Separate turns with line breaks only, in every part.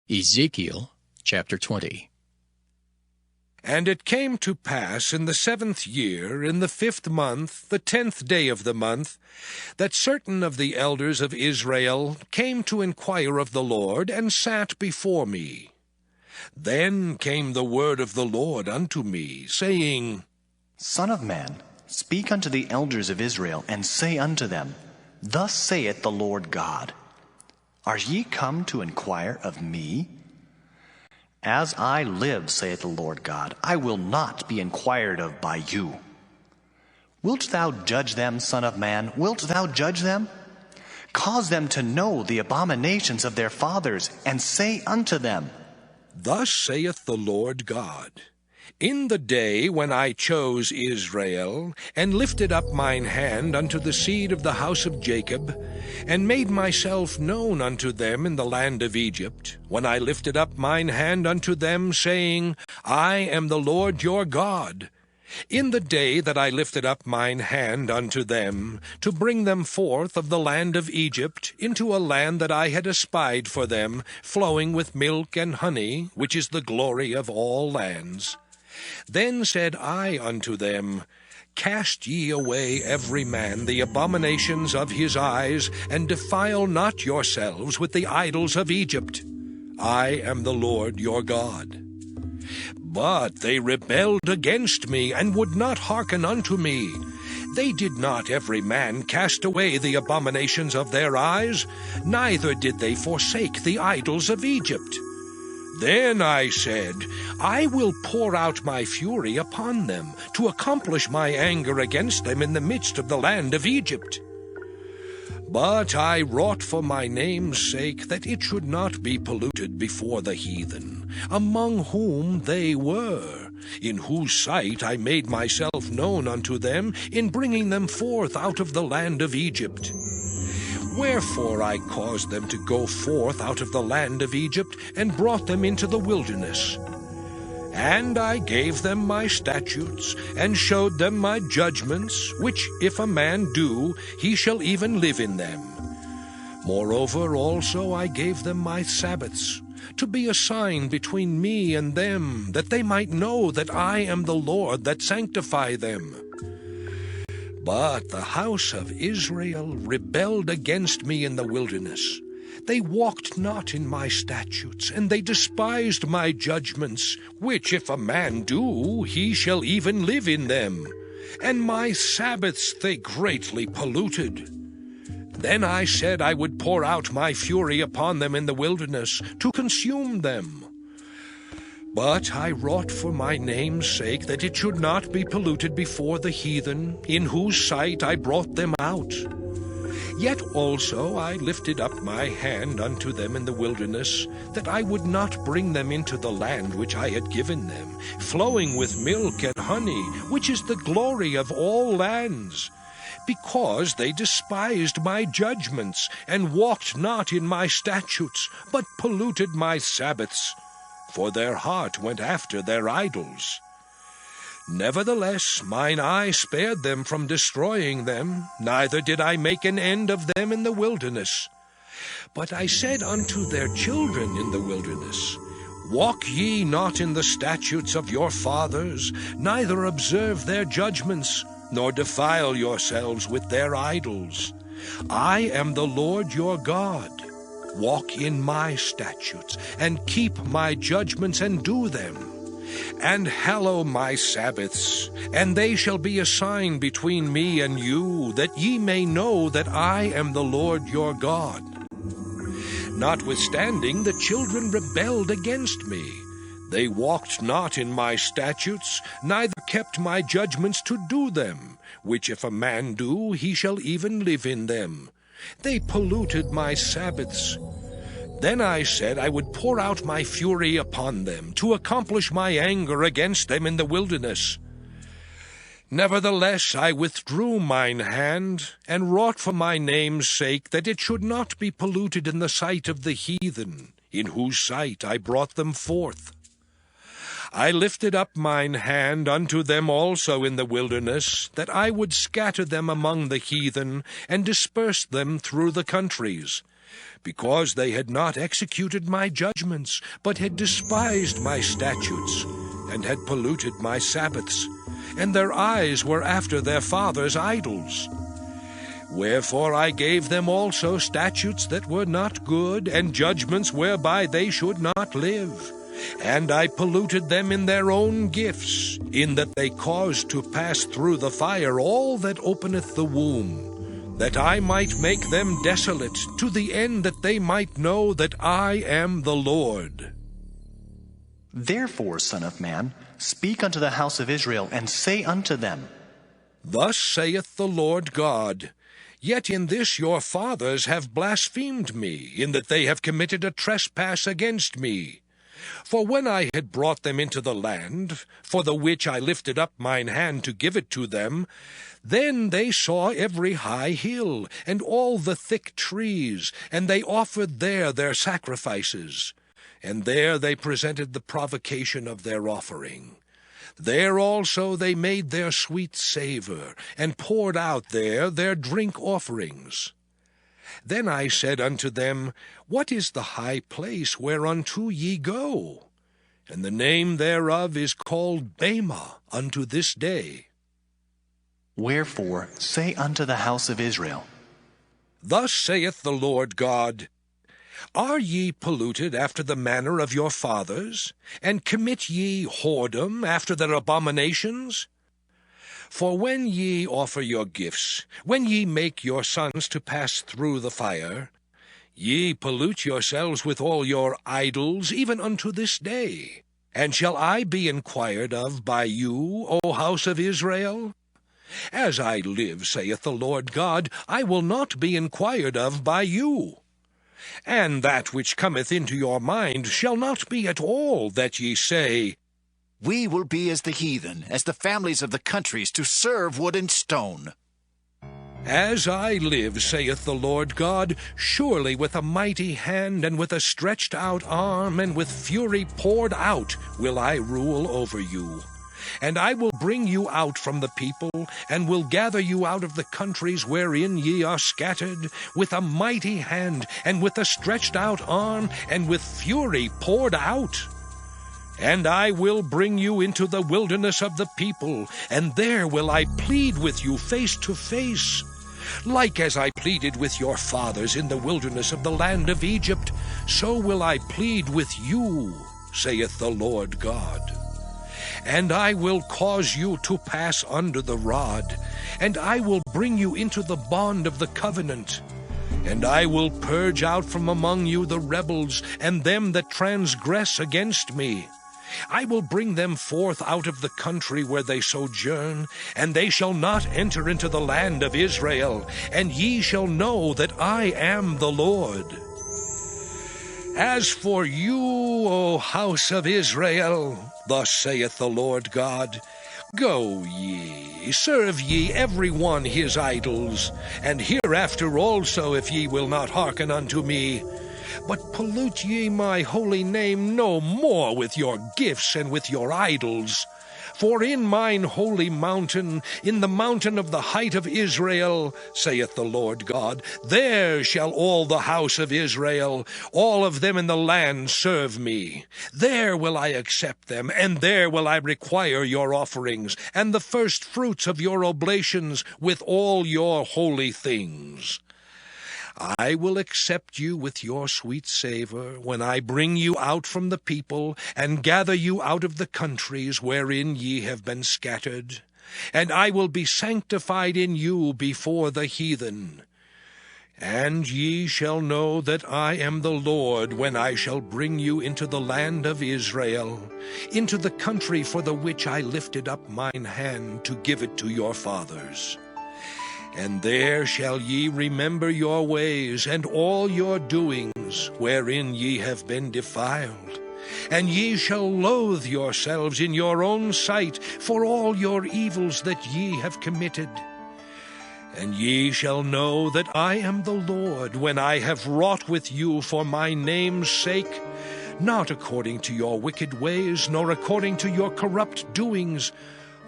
EZEKIEL Chapter 20.
And it came to pass in the 7th year, in the 5th month, the 10th day of the month, that certain of the elders of Israel came to inquire of the Lord, and sat before me. Then came the word of the Lord unto me, saying,
Son of man, speak unto the elders of Israel, and say unto them, Thus saith the Lord God, Are ye come to inquire of me? As I live, saith the Lord God, I will not be inquired of by you. Wilt thou judge them, son of man? Wilt thou judge them? Cause them to know the abominations of their fathers, and say unto them,
Thus saith the Lord God, In the day when I chose Israel, and lifted up mine hand unto the seed of the house of Jacob, and made myself known unto them in the land of Egypt, when I lifted up mine hand unto them, saying, I am the Lord your God, in the day that I lifted up mine hand unto them, to bring them forth of the land of Egypt into a land that I had espied for them, flowing with milk and honey, which is the glory of all lands. Then said I unto them, Cast ye away every man the abominations of his eyes, and defile not yourselves with the idols of Egypt. I am the Lord your God. But they rebelled against me, and would not hearken unto me. They did not every man cast away the abominations of their eyes, neither did they forsake the idols of Egypt. Then I said, I will pour out my fury upon them, to accomplish my anger against them in the midst of the land of Egypt. But I wrought for my name's sake that it should not be polluted before the heathen, among whom they were, in whose sight I made myself known unto them, in bringing them forth out of the land of Egypt. Wherefore I caused them to go forth out of the land of Egypt, and brought them into the wilderness. And I gave them my statutes, and showed them my judgments, which if a man do, he shall even live in them. Moreover also I gave them my Sabbaths, to be a sign between me and them, that they might know that I am the Lord that sanctify them. But the house of Israel rebelled against me in the wilderness. They walked not in my statutes, and they despised my judgments, which if a man do, he shall even live in them. And my Sabbaths they greatly polluted. Then I said I would pour out my fury upon them in the wilderness, to consume them. But I wrought for my name's sake that it should not be polluted before the heathen, in whose sight I brought them out. Yet also I lifted up my hand unto them in the wilderness, that I would not bring them into the land which I had given them, flowing with milk and honey, which is the glory of all lands, because they despised my judgments, and walked not in my statutes, but polluted my Sabbaths, for their heart went after their idols. Nevertheless, mine eye spared them from destroying them, neither did I make an end of them in the wilderness. But I said unto their children in the wilderness, Walk ye not in the statutes of your fathers, neither observe their judgments, nor defile yourselves with their idols. I am the Lord your God. Walk in my statutes, and keep my judgments, and do them. And hallow my Sabbaths, and they shall be a sign between me and you, that ye may know that I am the Lord your God. Notwithstanding, the children rebelled against me. They walked not in my statutes, neither kept my judgments to do them, which if a man do, he shall even live in them. They polluted my Sabbaths. Then I said I would pour out my fury upon them, to accomplish my anger against them in the wilderness. Nevertheless I withdrew mine hand, and wrought for my name's sake that it should not be polluted in the sight of the heathen, in whose sight I brought them forth. I lifted up mine hand unto them also in the wilderness, that I would scatter them among the heathen, and disperse them through the countries, because they had not executed my judgments, but had despised my statutes, and had polluted my Sabbaths, and their eyes were after their fathers' idols. Wherefore I gave them also statutes that were not good, and judgments whereby they should not live. And I polluted them in their own gifts, in that they caused to pass through the fire all that openeth the womb, that I might make them desolate, to the end that they might know that I am the Lord.
Therefore, Son of man, speak unto the house of Israel, and say unto them,
Thus saith the Lord God, Yet in this your fathers have blasphemed me, in that they have committed a trespass against me. For when I had brought them into the land, for the which I lifted up mine hand to give it to them, then they saw every high hill, and all the thick trees, and they offered there their sacrifices. And there they presented the provocation of their offering. There also they made their sweet savour, and poured out there their drink offerings. Then I said unto them, What is the high place whereunto ye go? And the name thereof is called Bema unto this day.
Wherefore say unto the house of Israel,
Thus saith the Lord God, Are ye polluted after the manner of your fathers, and commit ye whoredom after their abominations? For when ye offer your gifts, when ye make your sons to pass through the fire, ye pollute yourselves with all your idols, even unto this day. And shall I be inquired of by you, O house of Israel? As I live, saith the Lord God, I will not be inquired of by you. And that which cometh into your mind shall not be at all that ye say,
We will be as the heathen, as the families of the countries, to serve wood and stone.
As I live, saith the Lord God, surely with a mighty hand, and with a stretched out arm, and with fury poured out, will I rule over you. And I will bring you out from the people, and will gather you out of the countries wherein ye are scattered, with a mighty hand, and with a stretched out arm, and with fury poured out. And I will bring you into the wilderness of the people, and there will I plead with you face to face. Like as I pleaded with your fathers in the wilderness of the land of Egypt, so will I plead with you, saith the Lord God. And I will cause you to pass under the rod, and I will bring you into the bond of the covenant. And I will purge out from among you the rebels, and them that transgress against me. I will bring them forth out of the country where they sojourn, and they shall not enter into the land of Israel, and ye shall know that I am the Lord. As for you, O house of Israel, thus saith the Lord God, Go ye, serve ye every one his idols, and hereafter also, if ye will not hearken unto me. But pollute ye my holy name no more with your gifts and with your idols. For in mine holy mountain, in the mountain of the height of Israel, saith the Lord God, there shall all the house of Israel, all of them in the land, serve me. There will I accept them, and there will I require your offerings, and the first fruits of your oblations with all your holy things. I will accept you with your sweet savour, when I bring you out from the people, and gather you out of the countries wherein ye have been scattered. And I will be sanctified in you before the heathen. And ye shall know that I am the Lord, when I shall bring you into the land of Israel, into the country for the which I lifted up mine hand to give it to your fathers. And there shall ye remember your ways and all your doings, wherein ye have been defiled. And ye shall loathe yourselves in your own sight for all your evils that ye have committed. And ye shall know that I am the Lord, when I have wrought with you for my name's sake, not according to your wicked ways, nor according to your corrupt doings,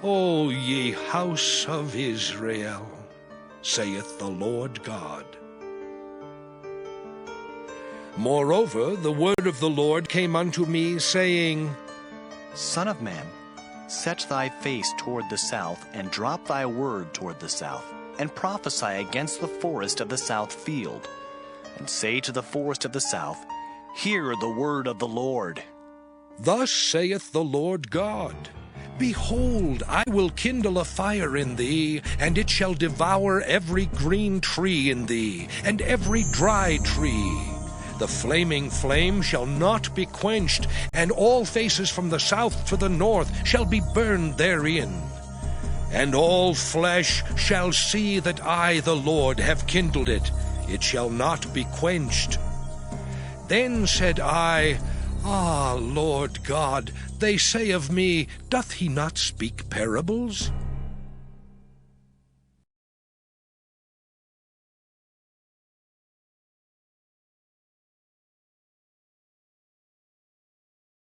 O ye house of Israel, saith the Lord God. Moreover, the word of the Lord came unto me, saying,
Son of man, set thy face toward the south, and drop thy word toward the south, and prophesy against the forest of the south field, and say to the forest of the south, Hear the word of the Lord.
Thus saith the Lord God, Behold, I will kindle a fire in thee, and it shall devour every green tree in thee, and every dry tree. The flaming flame shall not be quenched, and all faces from the south to the north shall be burned therein. And all flesh shall see that I, the Lord, have kindled it. It shall not be quenched. Then said I, Ah, Lord God, they say of me, Doth he not speak parables?